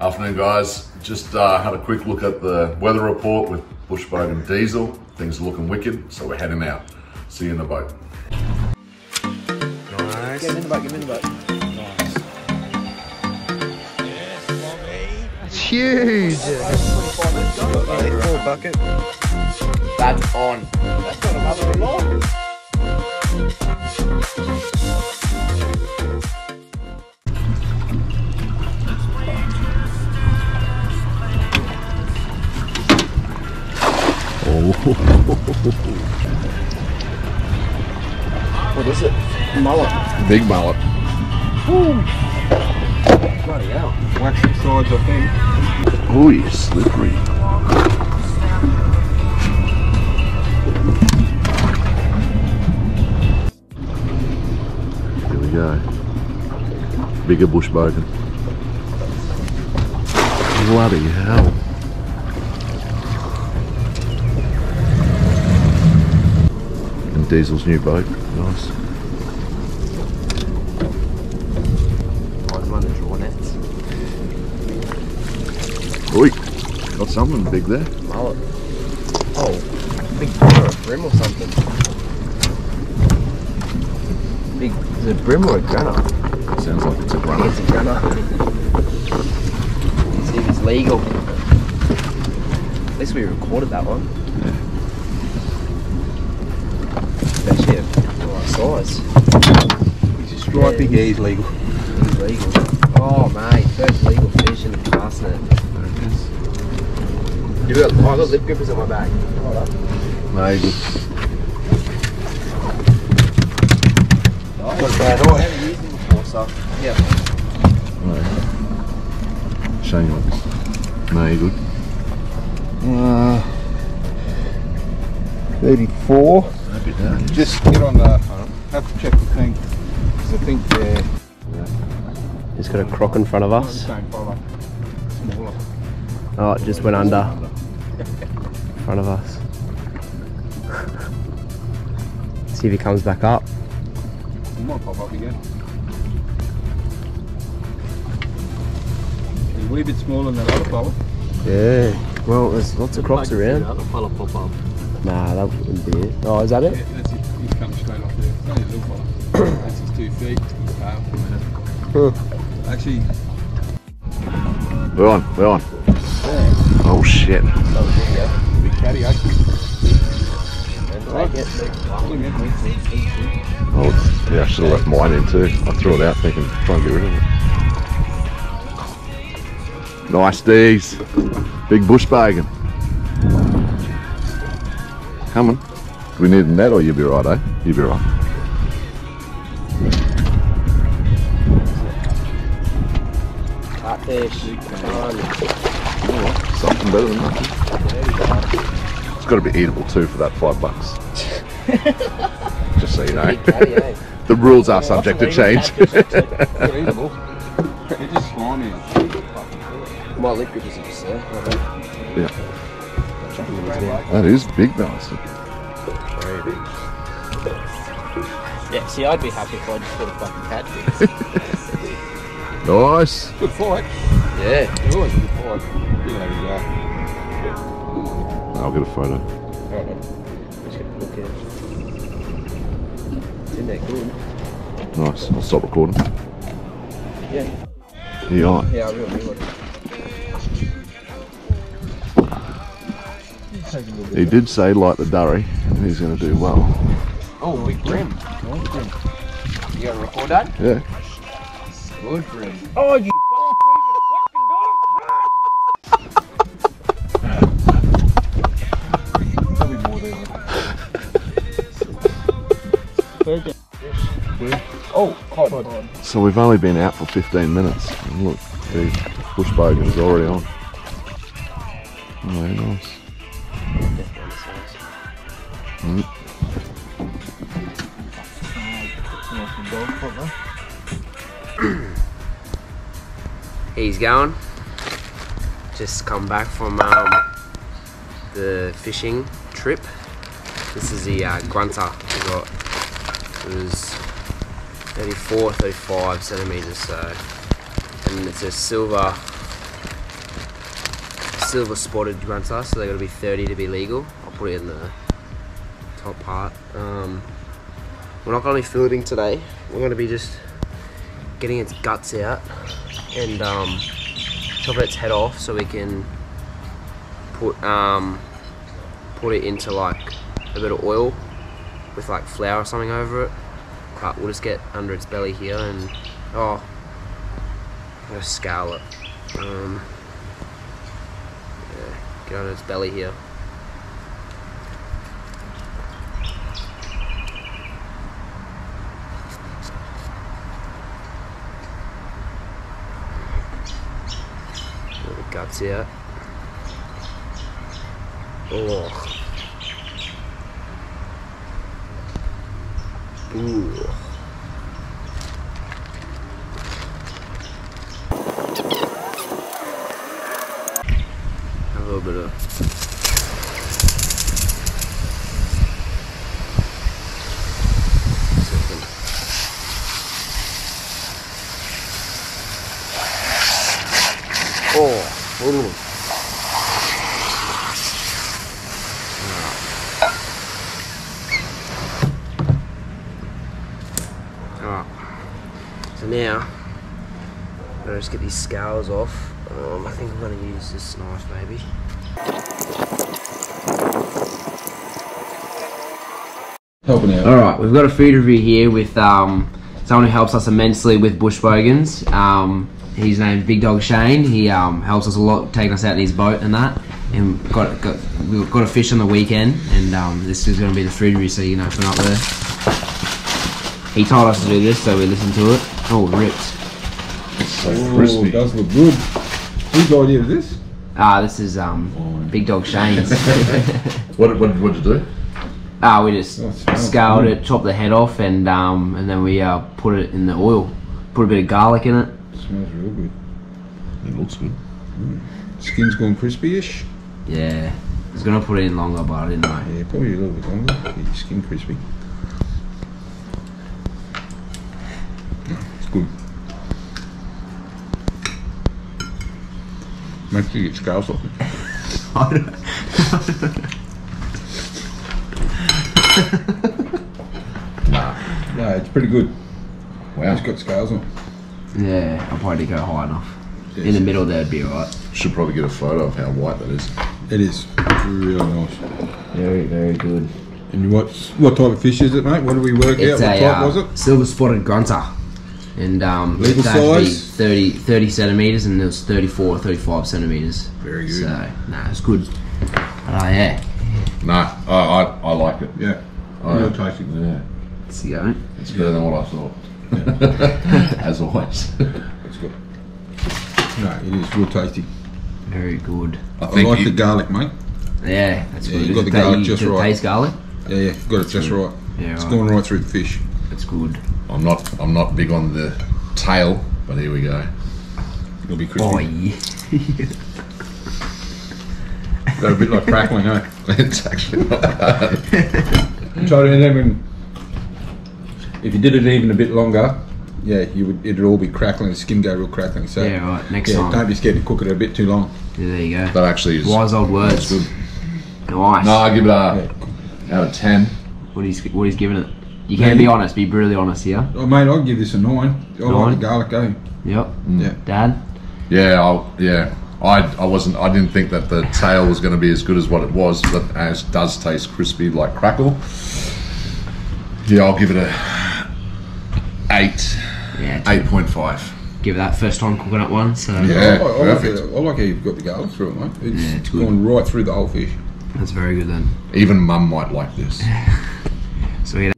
Afternoon, guys. Just had a quick look at the weather report with Bushboat and Diesel. Things are looking wicked, so we're heading out. See you in the boat. Nice. Get him in the boat, get him in the boat. Nice. It's huge. 8-4 bucket. That's on. That's not another line. What is it? Mullet. Big mullet. Bloody hell. Waxy sides, I think. Oh, you're slippery. Here we go. Bigger bushboating. Bloody hell. And Diesel's new boat. Nice. One of the draw nets. Oi, got something big there. Mullet. Oh, big brim or a brim or something. Big, is it a brim or a gunner? Sounds like it's a I runner. think it's a gunner. See if it's legal. At least we recorded that one. Especially a nice size. He's a stripey, yeah, he's legal. He's legal. Oh mate, first legal fish in the cast net. I got lip grippers on my bag. Maybe. Not a bad eye. Never used them before, so yeah. No. Shane, you want this? No, you're good. 34. Happy days. Just get on the. Have to check the thing. Because I think they're. Just got a croc in front of us. Same colour. Smaller. Oh, it just went under. In front of us. See if he comes back up. He might pop up again. He's a wee bit smaller than that other fella. Yeah. Well, there's lots of crocs around. Other fella pop up. Nah, that wouldn't be it. Oh, is that it? Yeah, that's it. He's coming straight off there. It's only a little fella. That's his 2 feet. His tail. Actually, We're on, we're on. Oh shit. big caddy, eh? Take it. Oh, yeah, I should have left mine in too. I threw it out thinking, try and get rid of it. Nice D's. Big bush bacon. Coming. Do we need a net or you'll be right, eh? You'll be right. Catfish. Something better than nothing. It's got to be eatable too for that $5. Just so you know. The rules are subject to change. They're eatable. They're just slimy. My lip grippers are just there. Yeah. That is big bastard. Very big. Yeah, see, I'd be happy if I just got a fucking catfish. Nice. Good fight. Yeah. It's always a good fight. Give it a go. I'll get a photo. Just gonna look at it. It's in there good. Nice. I'll stop recording. Yeah. You on? Yeah, I really would. He did say like the durry, and he's going to do well. Oh, big brim. You gotta record that? Yeah. Good brim. Oh, you Probably more than Oh, cod. So we've only been out for 15 minutes. And look, the bush bogan's already on. Oh, very nice. Mm. He's going. Just come back from the fishing trip. This is the grunter we got. It was 34, 35 centimeters, so, and it's a silver silver spotted grunter, so they got to be 30 to be legal. I'll put it in the top part. We're not going to be filleting today. We're going to be just getting its guts out and chopping its head off so we can put it into like a bit of oil with like flour or something over it. But we'll just get under its belly here and I'm gonna scale it. Yeah, get under its belly here. Get the guts out. Oh. Ooh. A little bit of So now, I'll just get these scales off. I think I'm going to use this knife maybe. Helping out. Alright, we've got a food review here with someone who helps us immensely with bush bogans. His name's Big Dog Shane. He helps us a lot, taking us out in his boat and that. And we've got a fish on the weekend, and this is going to be the food review, so you can open up there. He told us to do this, so we listened to it. Oh, ripped. So crispy. It does look good. Whose idea is this? This is Big Dog Shane's. What'd you do? We just scaled it, chopped the head off, and then we put it in the oil. Put a bit of garlic in it. It smells real good. It looks good. Skin's gone crispy-ish. Yeah. I was gonna put it in longer, but I didn't know. Yeah, probably a little bit longer. Get your skin crispy. It's good. Make sure you get scales off it. No, it's pretty good. Wow. It's got scales on. Yeah, I'll probably go high enough. Yes. In the middle there would be alright. Should probably get a photo of how white that is. It is. It's really nice. Very, very good. And what type of fish is it, mate? What do we work out? What type was it? Silver spotted grunter. And legal size? 30 centimetres, and it was 34 or 35 centimetres. Very good. So, it's good. Yeah. Nah, I like it. Yeah. Real tasty. Yeah. Let's go. It's better than what I thought. As always. It's good. No, it is real tasty. Very good. I like the garlic, mate. Yeah, that's good. You got the garlic just right. Taste garlic? Yeah, got it just right. Yeah, it's right. going right through the fish. That's good. I'm not big on the tail, but here we go. It'll be crispy. Oh yeah. Got a bit like crackling, eh? It's actually not bad. Try to even, if you did it even a bit longer, yeah, it'd all be crackling. The skin go real crackling. So Yeah, right. Next time. don't be scared to cook it a bit too long. Yeah, there you go. That actually is Wise old words. good. Nice. No, I give it a out of 10. What he's giving it? You can be honest. Be brutally honest here. Oh, mate, I'd give this a 9. I like the garlic, eh? Yep. Yeah. Dad. Yeah, I didn't think that the tail was going to be as good as what it was, but it does taste crispy like crackle. Yeah, I'll give it a 8. Yeah. 8.5. Give it that first time cooking up one. So Yeah, I like perfect. it. I like how you've got the garlic through it, mate. it's good. Gone right through the whole fish. that's very good then. Even Mum might like this. So we